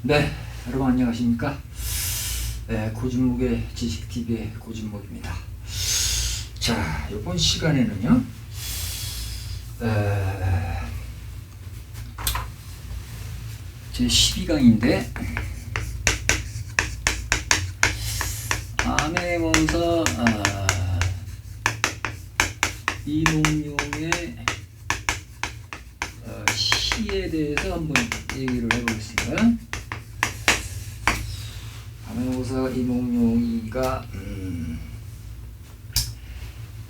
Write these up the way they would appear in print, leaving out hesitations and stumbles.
네, 여러분 안녕하십니까? 네, 고진묵의 지식TV의 고진묵입니다. 자, 이번 시간에는요, 제 12강인데, 암행어사 이몽룡의 시에 대해서 한번 얘기를 해보겠습니다. 암행어사 이몽룡이가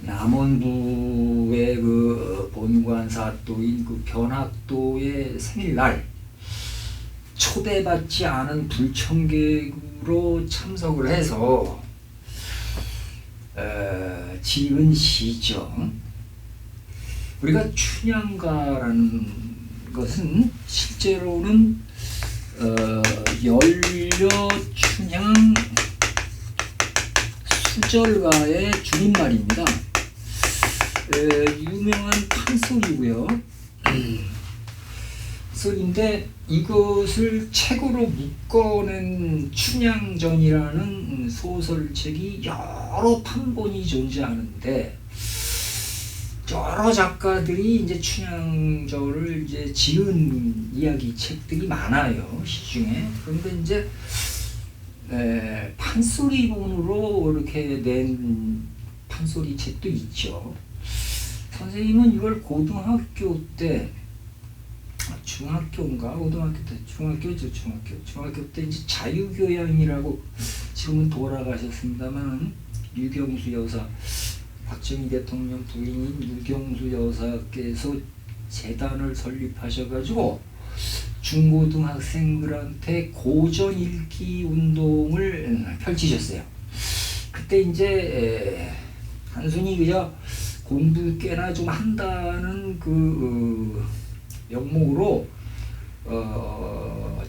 남원부의 그 본관사또인 그 변학도의 생일날 초대받지 않은 불청객으로 참석을 해서 지은 시죠. 우리가 춘향가라는 것은 실제로는 연려춘향 수절가의 줄임말입니다. 유명한 판소리고요. 소리인데 이것을 책으로 묶어낸 춘향전이라는 소설책이 여러 판본이 존재하는데 여러 작가들이 이제 춘향전을 이제 지은 이야기 책들이 많아요, 시중에. 그런데 이제 판소리본으로 이렇게 낸 판소리 책도 있죠. 선생님은 이걸 고등학교 때, 중학교인가? 고등학교 때, 중학교죠, 중학교 때 이제 자유교양이라고 지금은 돌아가셨습니다만 유경수 여사, 박정희 대통령 부인인 유경수 여사께서 재단을 설립하셔가지고 중고등학생들한테 고전 읽기 운동을 펼치셨어요. 그때 이제 단순히 그저 공부 꽤나 좀 한다는 그 명목으로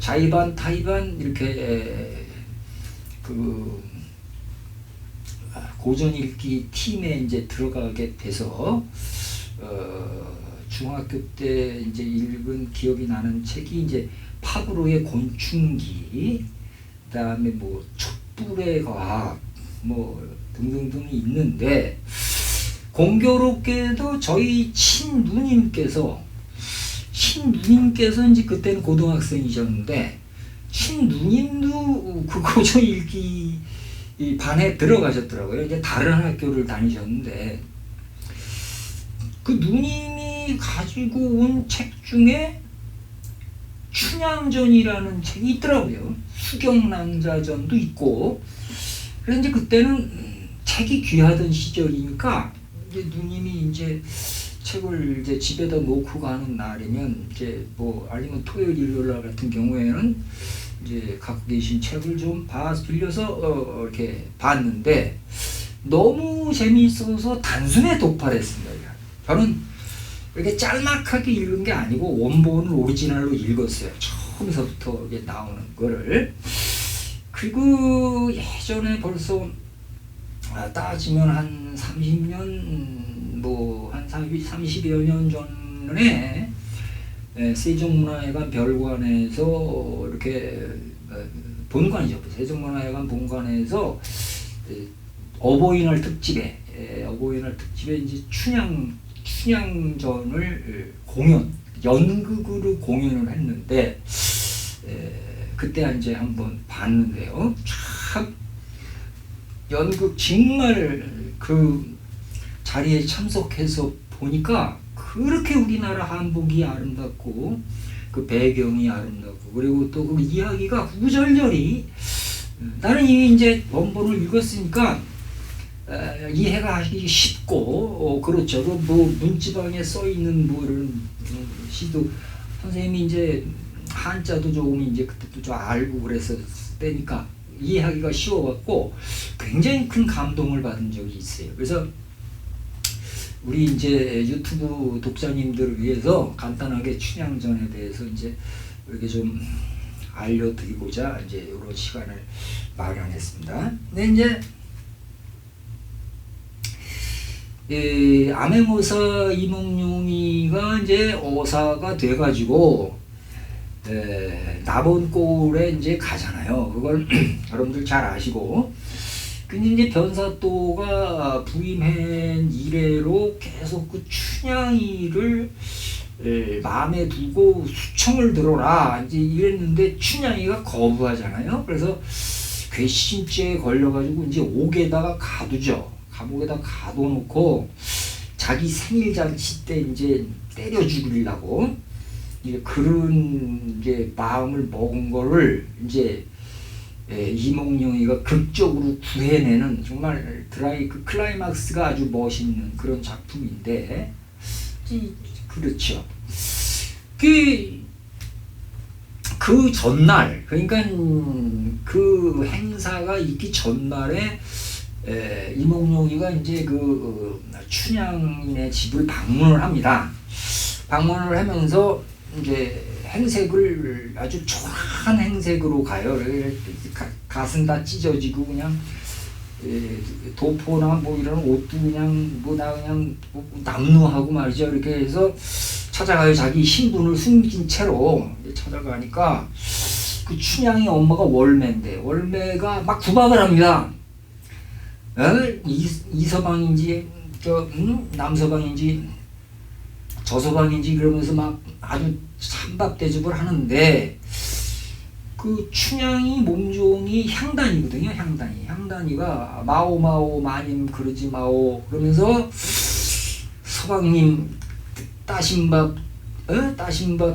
자의반 타의반 이렇게 그 고전 읽기 팀에 이제 들어가게 돼서 중학교 때 이제 읽은 기억이 나는 책이 이제 파브로의 곤충기, 그다음에 뭐 촛불의 과학, 뭐 등등등이 있는데 공교롭게도 저희 친누님께서 이제 그때는 고등학생이셨는데 친누님도 그 고전 읽기 이 반에 들어가셨더라고요. 이제 다른 학교를 다니셨는데 그 누님이 가지고 온 책 중에 춘향전이라는 책이 있더라고요. 수경낭자전도 있고. 그래서 이제 그때는 책이 귀하던 시절이니까 이제 누님이 이제 책을 이제 집에다 놓고 가는 날이면 이제 뭐 아니면 토요일 일요일 날 같은 경우에는 이제 갖고 계신 책을 좀 빌려서 이렇게 봤는데 너무 재미있어서 단숨에 독파를 했습니다. 저는 이렇게 짤막하게 읽은 게 아니고 원본을 오리지널로 읽었어요. 처음서부터 이게 나오는 거를. 그리고 예전에 벌써 따지면 한 30년 뭐 한 30여 년 전에 세종문화회관 별관에서 이렇게 본관이죠. 세종문화회관 본관에서 어버이날 특집에 이제 춘향전을 연극으로 공연을 했는데 그때 이제 한번 봤는데요. 참 연극 정말 그 자리에 참석해서 보니까 그렇게 우리나라 한복이 아름답고 그 배경이 아름답고 그리고 또 그 이야기가 구절절이 나는 이미 이제 원본을 읽었으니까 이해가 하기 쉽고 그렇죠. 그 뭐 문지방에 써 있는 뭐 이런 시도 선생님이 이제 한자도 조금 이제 그때도 좀 알고 그랬을 때니까 이해하기가 쉬워갖고 굉장히 큰 감동을 받은 적이 있어요. 그래서 우리 이제 유튜브 독자님들을 위해서 간단하게 춘향전에 대해서 이제 이렇게 좀 알려드리고자 이제 이런 시간을 마련했습니다. 근데 이제 암행어사 이몽룡이가 이제 어사가 돼가지고 남원골에 이제 가잖아요. 그걸 여러분들 잘 아시고. 근데 이제 변사또가 부임한 이래로 계속 그 춘향이를 마음에 두고 수청을 들어라 이제 이랬는데 춘향이가 거부하잖아요. 그래서 괘씸죄에 걸려가지고 이제 옥에다가 가두죠. 감옥에다 가둬놓고 자기 생일잔치 때 이제 때려 죽이려고 이제 그런 이제 마음을 먹은 거를 이제 이몽룡이가 극적으로 구해내는 정말 그 클라이막스가 아주 멋있는 그런 작품인데 그렇죠. 그 전날 그러니까 그 행사가 있기 전날에 이몽룡이가 이제 그 춘향인의 집을 방문을 합니다. 방문을 하면서 이제 행색을 아주 초라한 행색으로 가요. 가슴 다 찢어지고 그냥 도포나 뭐 이런 옷도 그냥 그냥 남루하고 말이죠. 이렇게 해서 찾아가요. 자기 신분을 숨긴 채로 찾아가니까 그 춘향이 엄마가 월매인데 월매가 막 구박을 합니다. 이서방인지 남서방인지 저서방인지 그러면서 막 아주 찬밥 대접을 하는데 그 춘향이 몸종이 향단이거든요. 향단이가 마오 마님 그러지 마오 그러면서 서방님 따신 밥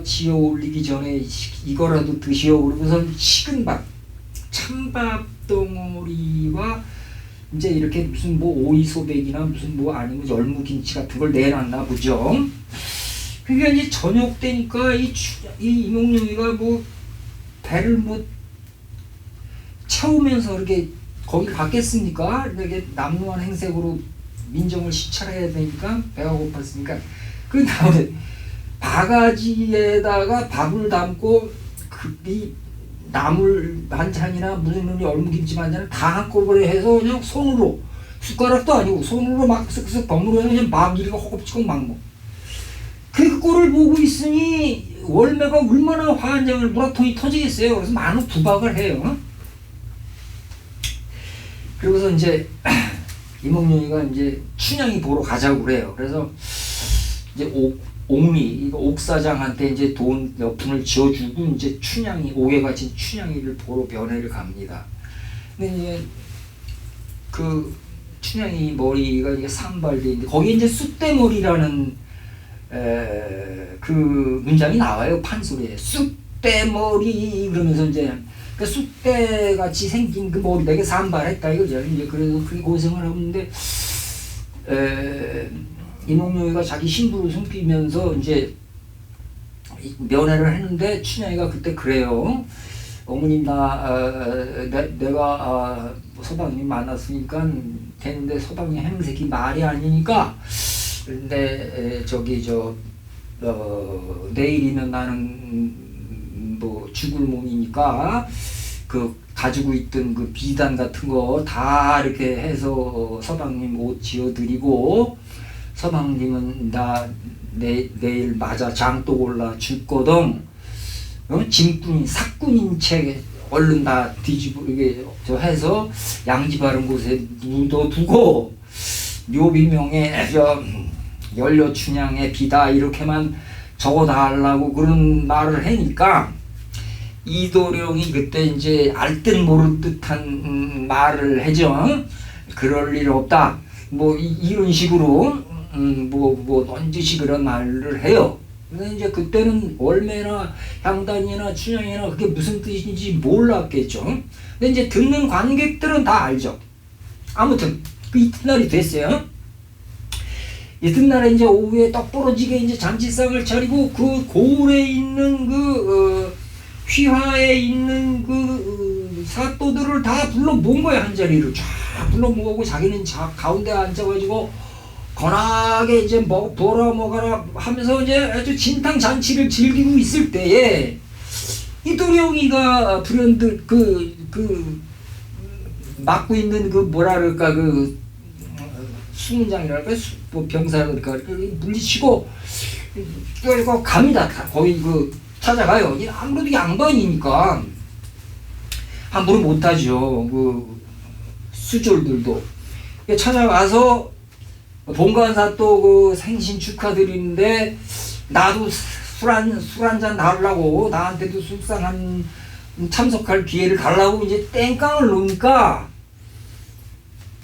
지어 올리기 전에 이거라도 드시오 그러면서 식은 밥 찬밥 덩어리와 이제 이렇게 무슨 뭐 오이소백이나 무슨 뭐 아니면 열무김치 같은 걸 내놨나 보죠. 그러니까 이제 저녁 때니까 이 이몽룡이가 뭐 배를 뭐 채우면서 이렇게 거기 갔겠습니까? 이렇게 남루한 행색으로 민정을 시찰해야 되니까 배가 고팠으니까 그 다음에 바가지에다가 밥을 담고 이 나물 반찬이나 무슨 열무김치 반찬을 다 한꺼번에 해서 그냥 손으로 숟가락도 아니고 손으로 막 쓱쓱 버무려서 그냥 막 이렇게 허겁지겁 막 먹어. 그 꼴을 보고 있으니 월매가 얼마나 화한장을 물화통이 터지겠어요. 그래서 많은 구박을 해요. 그러고서 이제 이몽룡이가 이제 춘향이 보러 가자고 그래요. 그래서 이제 옥사장한테 이제 돈 몇 푼을 지어주고 이제 옥에 갇힌 춘향이를 보러 면회를 갑니다. 근데 이제 그 춘향이 머리가 이게 산발돼 있는데 거기에 이제 쑥대머리라는 그 문장이 나와요. 판소리에 쑥대머리 그러면서 이제 그 쑥대 같이 생긴 그 머리 되게 산발했다 이거죠. 이제 그래서 그게 고생을 하고 있는데 이몽룡이가 자기 신부를 숨기면서 이제 면회를 했는데 춘향이가 그때 그래요. 어머님 내가 서방님 만났으니까 되는데 서방님 행색이 말이 아니니까 근데 내일이면 나는 뭐 죽을 몸이니까 그 가지고 있던 그 비단 같은 거 다 이렇게 해서 서방님 옷 지어드리고 서방님은 내일 맞아 장독 올라 죽거든. 짐꾼인 사꾼인 채 얼른 다 뒤집어 이게 해서 양지 바른 곳에 묻어두고 묘비명에 연료춘향의 비다 이렇게만 적어달라고 그런 말을 하니까 이도령이 그때 이제 알듯 모를 듯한 말을 하죠. 그럴 일 없다. 뭐 이런 식으로 뭐 넌지시 그런 말을 해요. 근데 이제 그때는 월매나 향단이나 춘향이나 그게 무슨 뜻인지 몰랐겠죠. 근데 이제 듣는 관객들은 다 알죠. 아무튼 그 이튿날이 됐어요. 이튿날에 이제 오후에 떡 부러지게 이제 잔치상을 차리고 그 고을에 있는 휘하에 있는 사또들을 다 불러 모은 거야. 한 자리로 쫙 불러 모으고 자기는 가운데 앉아가지고 건하게 이제 먹어라 하면서 이제 아주 진탕 잔치를 즐기고 있을 때에 이도령이가 불현듯 맡고 있는 뭐라 그럴까 수문장이랄까 뭐 병사랄까 물리치고 갑니다. 거의 찾아가요. 아무래도 양반이니까 함부로 못하죠. 그 수졸들도 찾아가서 본관사 또 그 생신 축하드리는데 나도 술 한 잔 달라고 나한테도 술상 참석할 기회를 달라고 이제 땡깡을 놓으니까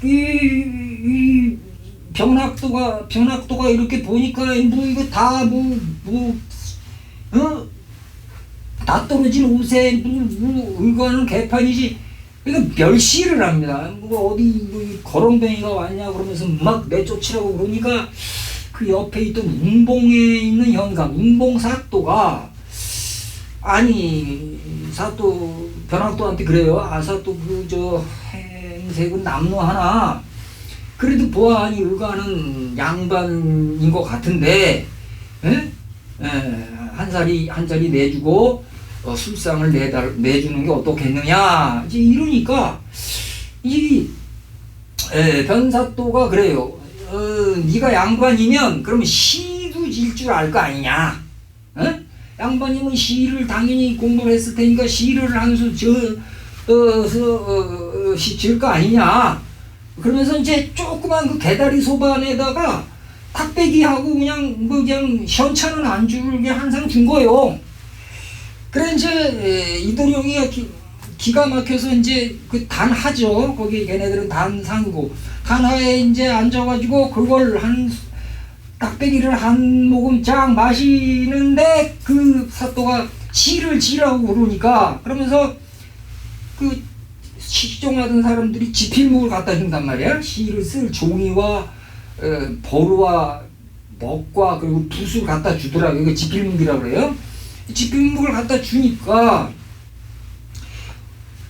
이 병락도가 이렇게 보니까 뭐 이거 다 다 떨어진 옷에 이거는 개판이지. 그러니까 멸시를 합니다. 뭐 어디 뭐 거렁뱅이가 왔냐 그러면서 막 내쫓으라고 그러니까 그 옆에 있던 운봉에 있는 현감 운봉사또가 아니 사또 변학도한테 그래요. 아 사또 그저 행색은 남노 하나 그래도 보아하니 의가는 양반인 것 같은데 한 자리 내주고 술상을 내주는 게 어떻겠느냐 이제 이러니까 이 변사또가 그래요. 네가 양반이면 그러면 시도 질 줄 알 거 아니냐? 양반이면 시를 당연히 공부를 했을 테니까 시를 한 수 질 거 아니냐? 그러면서 이제 조그만 그 개다리 소반에다가 탁배기하고 그냥 현찮은 안주를 한 상 준 거예요. 그래 이제 이도령이 기가 막혀서 이제 그 단하죠. 거기 걔네들은 단상이고 단하에 이제 앉아가지고 그걸 닭배기를 한 모금 쫙 마시는데 그 사또가 시를 지라고 그러니까 그러면서 그 시종하던 사람들이 지필목을 갖다 준단 말이야. 시를 쓸 종이와 보루와 먹과 그리고 붓을 갖다 주더라고요. 이거 지필목이라고 그래요. 지필목을 갖다 주니까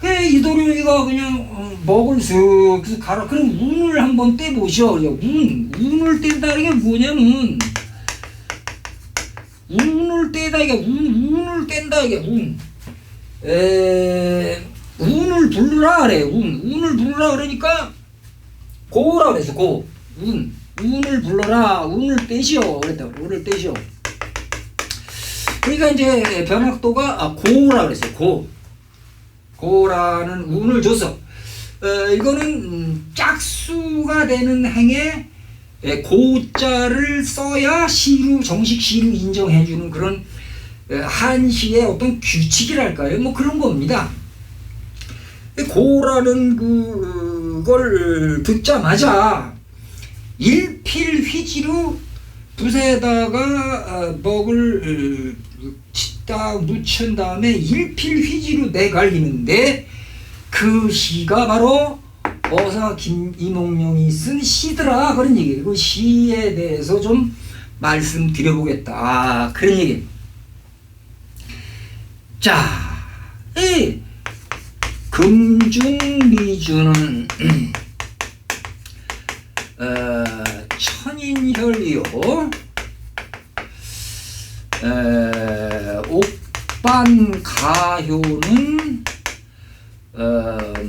이도령이가 그냥 먹을 쓱 가라. 그럼 운을 한번 떼보셔. 운을 뗀다는 게 뭐냐면 운을 떼다 이게 운을 뗀다 이게 운을 부르라 그래. 운을 부르라 그러니까 고라 그랬어. 운을 불러라. 운을 떼시오 그랬다. 운을 떼시오. 그러니까 이제 변학도가 고라 그랬어요. 고라는 운을 줬어. 이거는 짝수가 되는 행에 고자를 써야 정식 시로 인정해주는 그런 한시의 어떤 규칙이랄까요? 뭐 그런 겁니다. 고라는 그걸 듣자마자 일필휘지로 붓에다가 먹을 딱 묻힌 다음에 일필휘지로 내갈리는데 그 시가 바로 어사 이몽룡이 쓴 시더라 그런 얘기예요. 그 시에 대해서 좀 말씀드려보겠다 그런 얘기예요. 자, 이 금중미주는 천인혈이요. 옥반가효는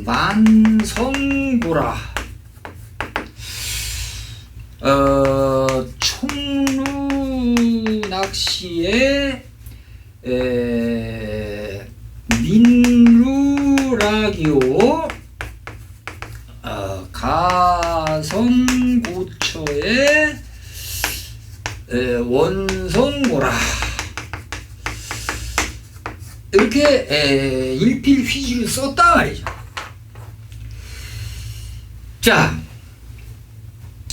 만성고라. 총루낚시의 민루락이요. 가성고처의 원성고라. 이렇게 일필휘지를 썼단 말이죠. 자,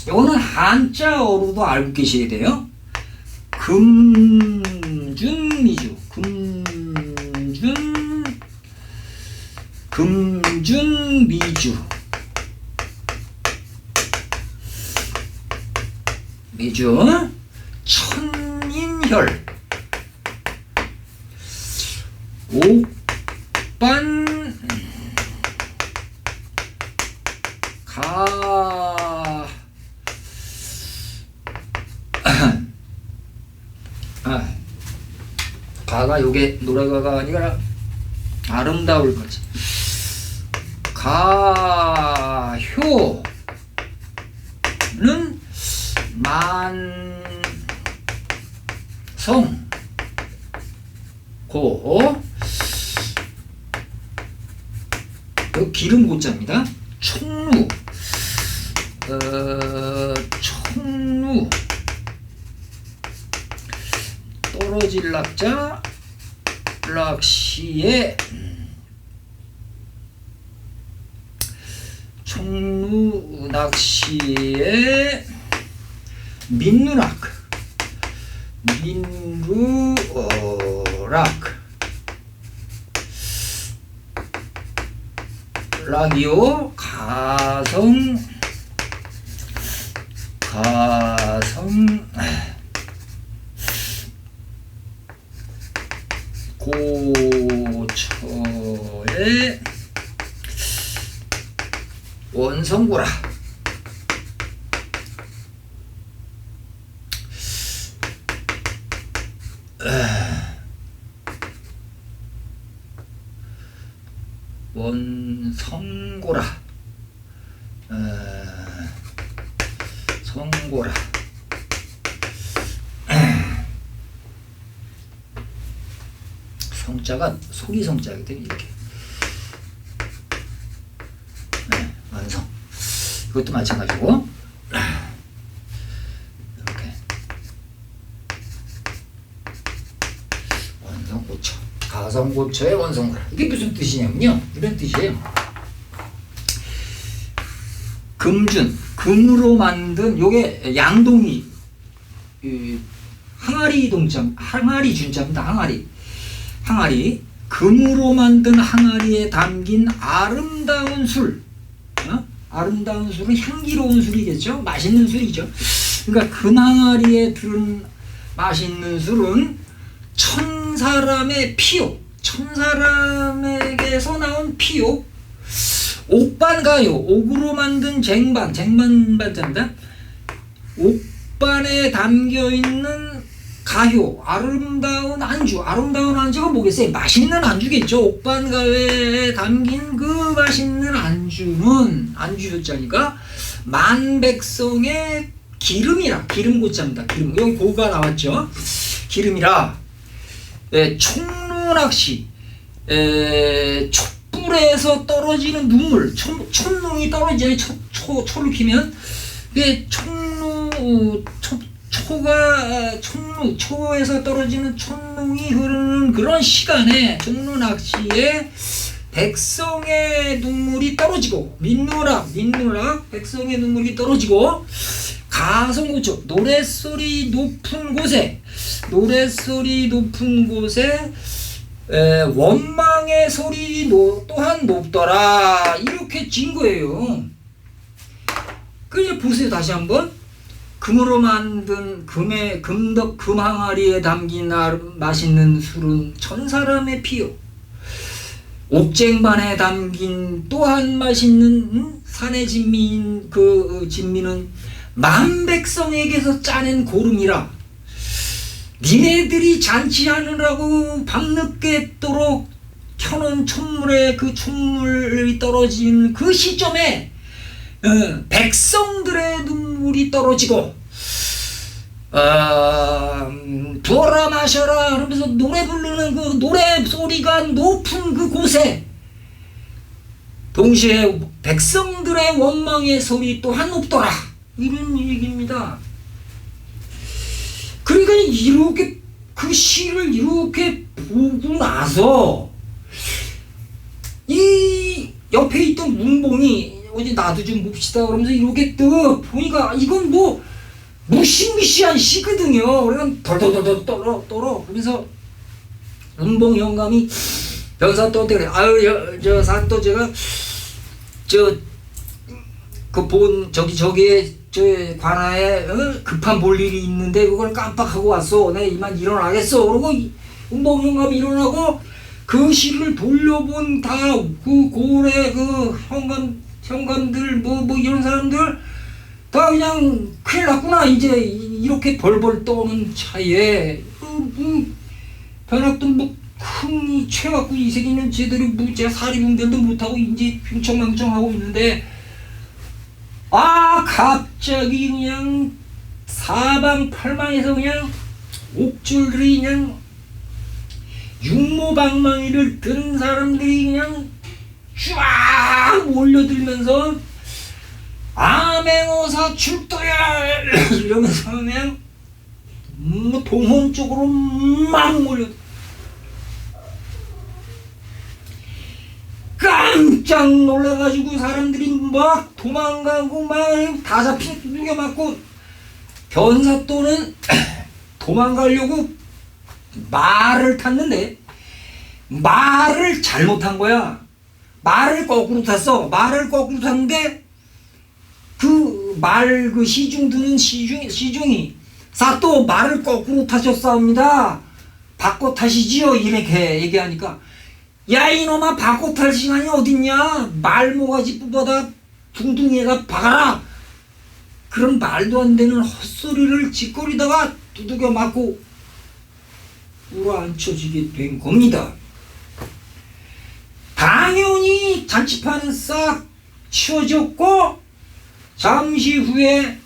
이거는 한자어로도 알고 계셔야 돼요. 금준미주, 금준미주, 미주, 천인혈, 옥반 가가 요게 노래가가 아니라 아름다울 거지. 가효는 만성 고 기름 고자입니다. 촉루 촉루 떨어질 낙자 락시에 촉루 낚시에 민누락 민루락 라디오 가성 고처의 원성고라 원성고라 성고라 성자가 소리 성자이기 때문에 이렇게 완성 이것도 마찬가지고 이렇게 원성고처 가성고처의 원성고라 이게 무슨 뜻이냐면요 이런 뜻이에요. 금준 금으로 만든 요게 양동이 항아리 동자 항아리 준자입니다. 항아리 금으로 만든 항아리에 담긴 아름다운 술 아름다운 술은 향기로운 술이겠죠. 맛있는 술이죠. 그러니까 금항아리에 들은 맛있는 술은 천사람의 피요 천사람에게서 나온 피요 옥반가요 옥으로 만든 쟁반반자입니다. 옥반에 담겨있는 가효 아름다운 안주가 뭐겠어요? 맛있는 안주겠죠. 옥반가요에 담긴 그 맛있는 안주는 안주효자니까 만백성의 기름이라 기름고자입니다. 기름 여기 고가 나왔죠. 기름이라 촉루낚시 촛불에서 떨어지는 눈물 촛농이 떨어지잖아요. 초를 피면 초에서 떨어지는 촛농이 흐르는 그런 시간에 촉루낚시에 백성의 눈물이 떨어지고 민누락 백성의 눈물이 떨어지고 가성고처 노랫소리 높은 곳에 원망의 소리 또한 높더라 이렇게 진 거예요. 그냥 보세요. 다시 한번 금으로 만든 금항아리에 담긴 맛있는 술은 천사람의 피요 옥쟁반에 담긴 또한 맛있는 산의 진미인 그 진미는 만백성에게서 짜낸 고름이라 니네들이 잔치하느라고 밤늦게도록 켜놓은 촛물이 떨어진 그 시점에 백성들의 눈물이 떨어지고 부어라 마셔라 하면서 노래 부르는 그 노래 소리가 높은 그 곳에 동시에 백성들의 원망의 소리 또한 높더라 이런 얘기입니다. 그러니까 이렇게 그 시를 이렇게 보고 나서 이 옆에 있던 문봉이 어디 나도 좀 봅시다 그러면서 이렇게 또 보니까 이건 뭐 무시무시한 시거든요. 그러니까 덜덜덜 떨어 그러면서 문봉 영감이 변사또한테 그래. 아유 저 사또 제가 저기에 저 관아에 급한 볼 일이 있는데 그걸 깜빡하고 왔어. 내가 이만 일어나겠어. 그러고 문봉 영감이 일어나고 그 시를 돌려본 다 그 고래 그 현감들 뭐 이런 사람들 다 그냥 큰일 났구나 이제 이렇게 벌벌 떠는 차에 변학도 뭐 흥이 채갖고 이 새끼는 제대로 뭐 제가 사리분별도 못하고 이제 흉청망청하고 있는데 갑자기 그냥 사방팔방에서 그냥 옥줄들이 그냥 육모방망이를 든 사람들이 그냥 쫙 몰려들면서 암행어사 출도야 이러면서 그냥 동원 쪽으로 막 몰려. 깜짝 놀라가지고 사람들이 막 도망가고 막 다 잡히 두겨 맞고, 변사또는 도망가려고 말을 탔는데 말을 잘못한 거야. 말을 거꾸로 탔어. 말을 거꾸로 탔는데 그 시중 드는 시중이 사또 말을 거꾸로 타셨사옵니다. 바꿔 타시지요. 이렇게 얘기하니까, 야 이놈아, 바꿔 탈 시간이 어딨냐. 말모가지 뽑아다 둥둥이에다 박아라. 그런 말도 안 되는 헛소리를 짓거리다가 두들겨 맞고 울어앉혀지게 된 겁니다. 당연히 잔치판은 싹 치워졌고, 잠시 후에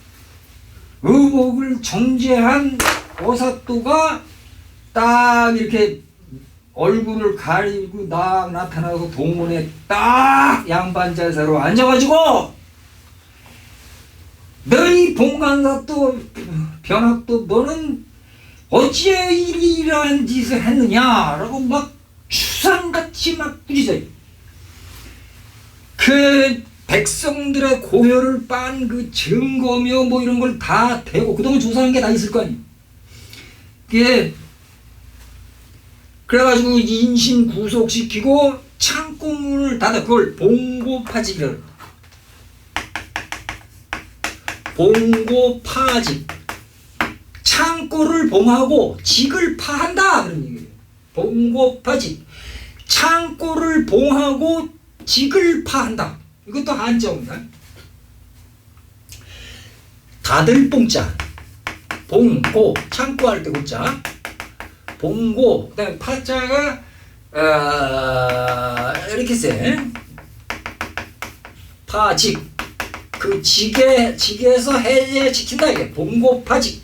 의복을 정제한 어사또가 딱 이렇게 얼굴을 가리고 나타나고 동문에 딱 양반 자세로 앉아가지고, 너희 봉간사또 변학도 너는 어찌해 이러한 짓을 했느냐라고 막 추상같이 막 부딪혀요. 그 백성들의 고혈을 빤 그 증거며 뭐 이런 걸 다 대고, 그동안 조사한 게 다 있을 거 아니에요. 그게 그래가지고 인신 구속시키고 창고문을 닫아. 그걸 봉고파직이라고 합니다. 봉고파직. 창고를 봉하고 직을 파한다 그런 얘기예요. 봉고파직. 창고를 봉하고 직을 파한다. 이것도 한자어입니다. 다들 봉자. 봉고, 창고할 때 고자. 봉고, 그 다음에 파자가 이렇게 세. 파직. 그 직에서 해제시킨다 이게 봉고파직.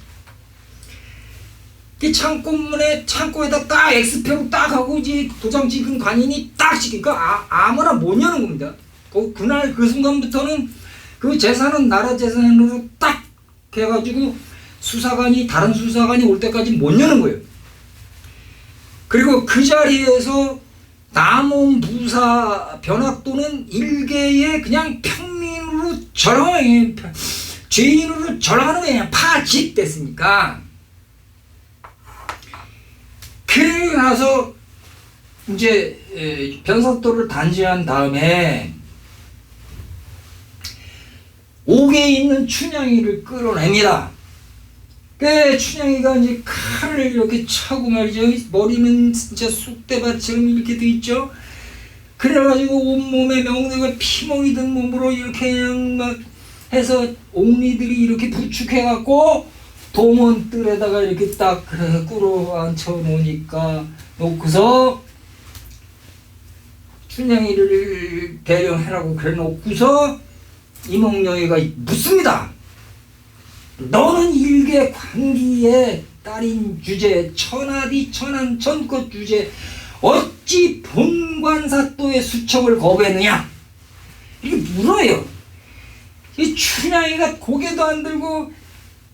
이 창고에다 딱 X표로 딱 하고 이제 도장 찍은 관인이 딱 찍으니까 아무나 못 여는 겁니다. 그날 그 순간부터는 그 재산은 나라 재산으로 딱 해가지고 다른 수사관이 올 때까지 못 여는 거예요. 그리고 그 자리에서 남원 부사 변학도는 일개의 그냥 평민으로 죄인으로 절하는 거예요. 파직됐으니까. 그러고 나서 이제 변사또를 단죄한 다음에 옥에 있는 춘향이를 끌어냅니다. 그 춘향이가 이제 칼을 이렇게 차고 말이죠. 머리는 진짜 쑥대밭처럼 이렇게 돼 있죠. 그래가지고 온몸에 명내가 피멍이 든 몸으로 이렇게 그냥 막 해서 옥리들이 이렇게 부축해갖고 도문뜰에다가 이렇게 딱 그래 꿇어 앉혀 놓고서 춘향이를 대령해라고 그래 놓고서 이몽룡이가 묻습니다. 너는 일개 관기의 딸인 주제 천하디 천한 천꽃 주제 어찌 본관사또의 수청을 거부했느냐 이렇게 물어요. 이 춘향이가 고개도 안 들고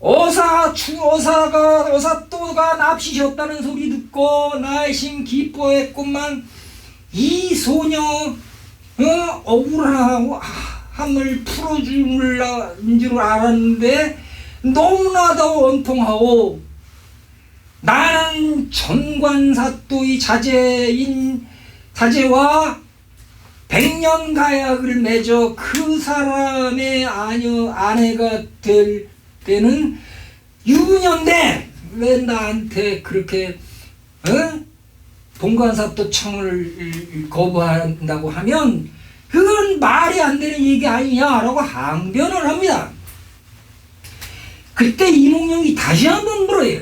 어사또가 납치셨다는 소리 듣고 나이심 기뻐했건만 이 소녀 억울함을 풀어주는 줄 알았는데 너무나도 원통하고 나는 전관사또의 자제와 백년가약을 맺어 그 사람의 아내가 될 때는 유년대 왜 나한테 그렇게 본관사또 청을 거부한다고 하면 그건 말이 안 되는 얘기 아니냐라고 항변을 합니다. 그때 이몽룡이 다시 한번 물어요.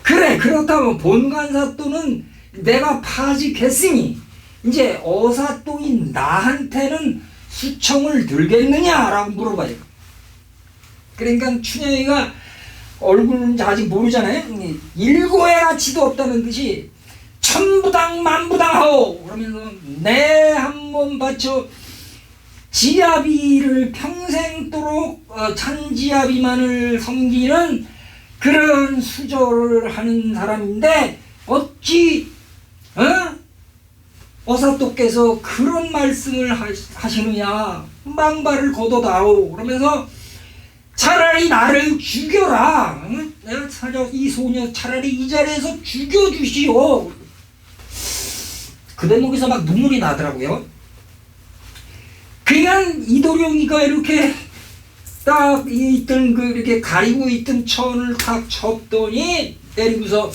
그래 그렇다면 본관사또는 내가 파직했으니 이제 어사또인 나한테는 수청을 들겠느냐라고 물어봐요. 그러니까 춘향이가 얼굴은 아직 모르잖아요. 일고의 가치도 없다는 듯이 천부 춘향만부당하오 그러면서 내 한 몸 바쳐 지아비를 평생도록 찬지아비만을 섬기는 그런 수조를 하는 사람인데 어찌 어사또께서 그런 말씀을 하시느냐 망발을 걷어다오 그러면서 차라리 나를 죽여라 내가 이 소녀 차라리 이 자리에서 죽여주시오 그 대목에서 막 눈물이 나더라고요. 그냥 이도령이가 이렇게 딱 있던 이렇게 가리고 있던 천을 탁 쳤더니 때리고서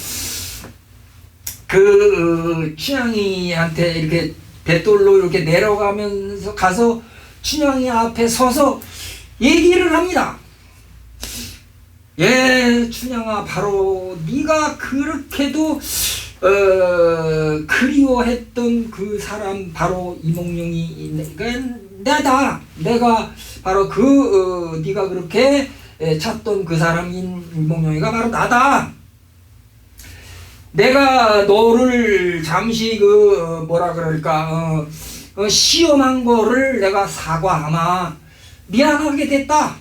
춘향이한테 이렇게 뱃돌로 이렇게 내려가면서 가서 춘향이 앞에 서서 얘기를 합니다. 예, 춘향아, 바로 네가 그렇게도 그리워했던 그 사람 바로 이몽룡이 내다. 내가 바로 네가 그렇게 찾던 그 사람인 이몽룡이가 바로 나다. 내가 너를 잠시 뭐라 그럴까 시험한 거를 내가 사과하마 미안하게 됐다.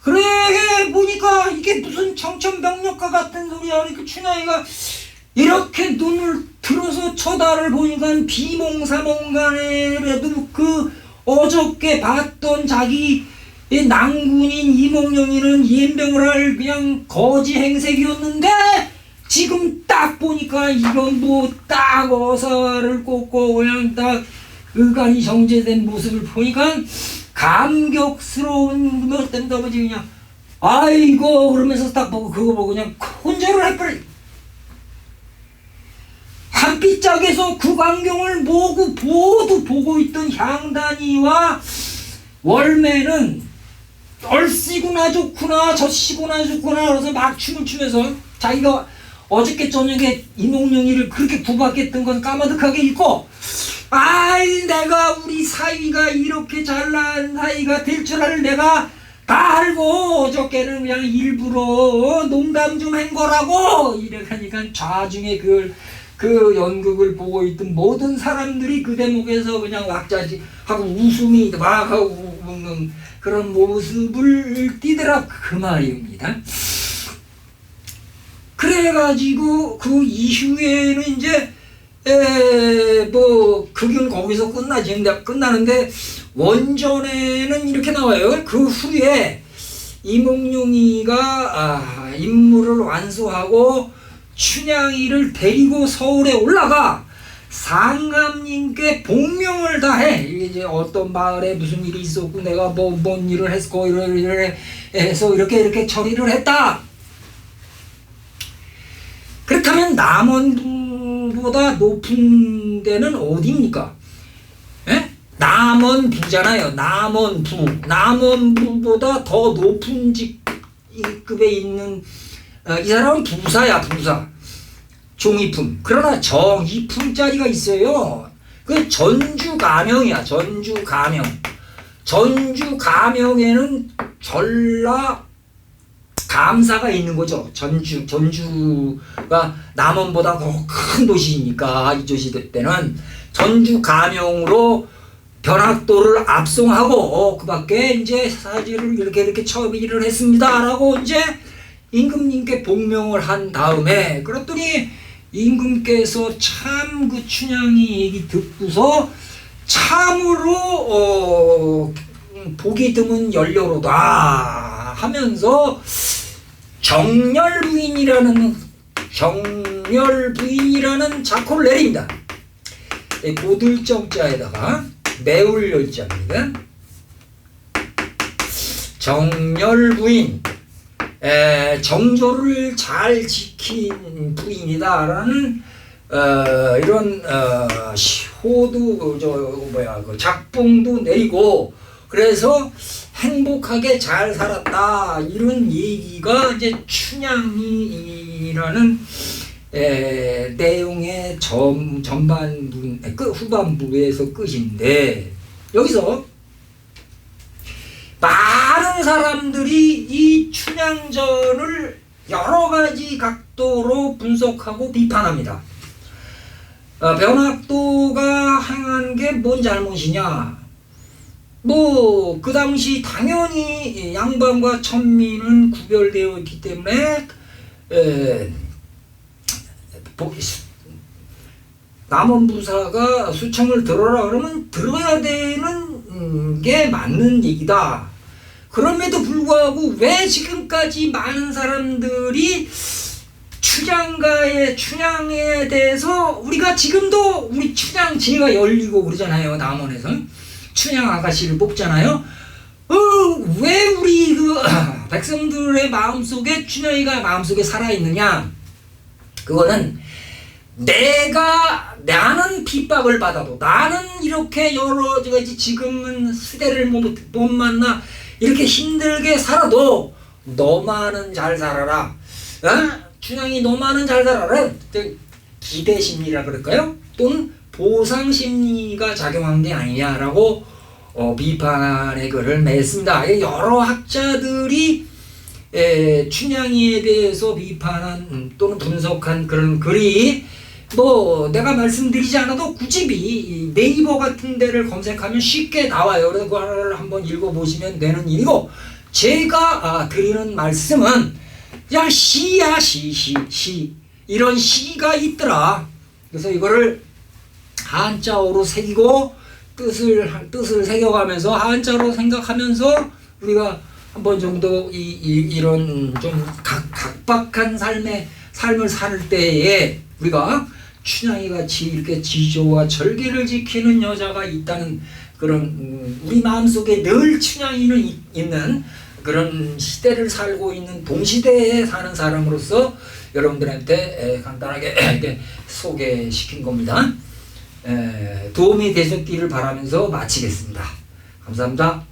그래 보니까 이게 무슨 청천벽력과 같은 소리야. 그 춘향이가 이렇게 눈을 들어서 쳐다를 보니까 비몽사몽간에라도 그 어저께 봤던 자기 낭군인 이몽룡이는 이엠병을 할 그냥 거지 행색이었는데 지금 딱 보니까 이건 뭐 딱 어사를 꽂고 그냥 딱 의간이 정제된 모습을 보니까 감격스러운 것 때문에 아버지 그냥 아이고 그러면서 딱 보고 그거 보고 그냥 혼절을 해버려. 한빛짝에서 그 광경을 모두 보고 있던 향단이와 월매는 얼씨구나 좋구나 저씨구나 좋구나 그래서 막 춤을 추면서 자기가 어저께 저녁에 이몽룡이를 그렇게 구박했던 건 까마득하게 잊고 아이 내가 우리 사위가 이렇게 잘난 사위가 될 줄 알을 내가 다 알고 어저께는 그냥 일부러 농담 좀 한 거라고 이렇게 하니까 좌중에 그 연극을 보고 있던 모든 사람들이 그 대목에서 그냥 왁자지하고 웃음이 막 하고 웃는 그런 모습을 띠더라 그 말입니다. 그래가지고 그 이후에는 이제 뭐 그건 거기서 끝나는데 원전에는 이렇게 나와요. 그 후에 이몽룡이가 임무를 완수하고 춘향이를 데리고 서울에 올라가 상감님께 복명을 다해. 이제 어떤 마을에 무슨 일이 있었고 내가 뭔 일을 했고 이래 해서 이렇게 처리를 했다. 그렇다면 남원부보다 높은 데는 어디입니까? 예? 남원부잖아요. 남원부보다 더 높은 직급에 있는 이 사람은 부사야 부사. 종이품. 그러나 정이품짜리가 있어요. 그 전주가명이야. 전주가명. 전주가명에는 전라 감사가 있는 거죠. 전주가 남원보다 더 큰 도시니까 이 도시 때는 전주 가명으로 변학도를 압송하고 그 밖에 이제 사지를 이렇게 처리를 했습니다라고 이제 임금님께 복명을 한 다음에 그랬더니 임금께서 참 그 춘향이 얘기 듣고서 참으로 보기 드문 연료로다 하면서 정열부인이라는 작호를 내립니다. 고들정자에다가 매울 열자입니다. 정열부인 정조를 잘 지킨 부인이다라는 이런 호도 그 작봉도 내리고 그래서 행복하게 잘 살았다 이런 얘기가 이제 춘향이라는 내용의 전반부 후반부에서 끝인데 여기서 많은 사람들이 이 춘향전을 여러 가지 각도로 분석하고 비판합니다. 변학도가 행한 게 뭔 잘못이냐? 뭐 그 당시 당연히 양반과 천민은 구별되어 있기 때문에 남원부사가 수청을 들어라 그러면 들어야 되는 게 맞는 얘기다. 그럼에도 불구하고 왜 지금까지 많은 사람들이 춘향에 대해서 우리가 지금도 우리 춘향제가 열리고 그러잖아요. 남원에서 춘향 아가씨를 뽑잖아요. 왜 우리 그 백성들의 마음속에 춘향이가 마음속에 살아있느냐? 그거는 나는 핍박을 받아도, 나는 이렇게 여러 가지 지금은 시대를 못 만나 이렇게 힘들게 살아도 너만은 잘 살아라. 춘향이 너만은 잘 살아라. 기대심리라 그럴까요? 또는 보상심리가 작용한 게 아니냐라고 비판의 글을 냈습니다. 여러 학자들이 춘향이에 대해서 비판한 또는 분석한 그런 글이 뭐 내가 말씀드리지 않아도 굳이 네이버 같은 데를 검색하면 쉽게 나와요. 그래서 그걸 한번 읽어보시면 되는 일이고, 제가 드리는 말씀은 그냥 시야 시 이런 시가 있더라. 그래서 이거를 한자어로 새기고 뜻을 새겨가면서 한자로 생각하면서 우리가 한 번 정도 이런 좀 각박한 삶을 살 때에 우리가 춘향이 같이 이렇게 지조와 절개를 지키는 여자가 있다는 그런 우리 마음속에 늘 춘향이는 있는 그런 시대를 살고 있는 동시대에 사는 사람으로서 여러분들한테 간단하게 소개시킨 겁니다. 도움이 되셨기를 바라면서 마치겠습니다. 감사합니다.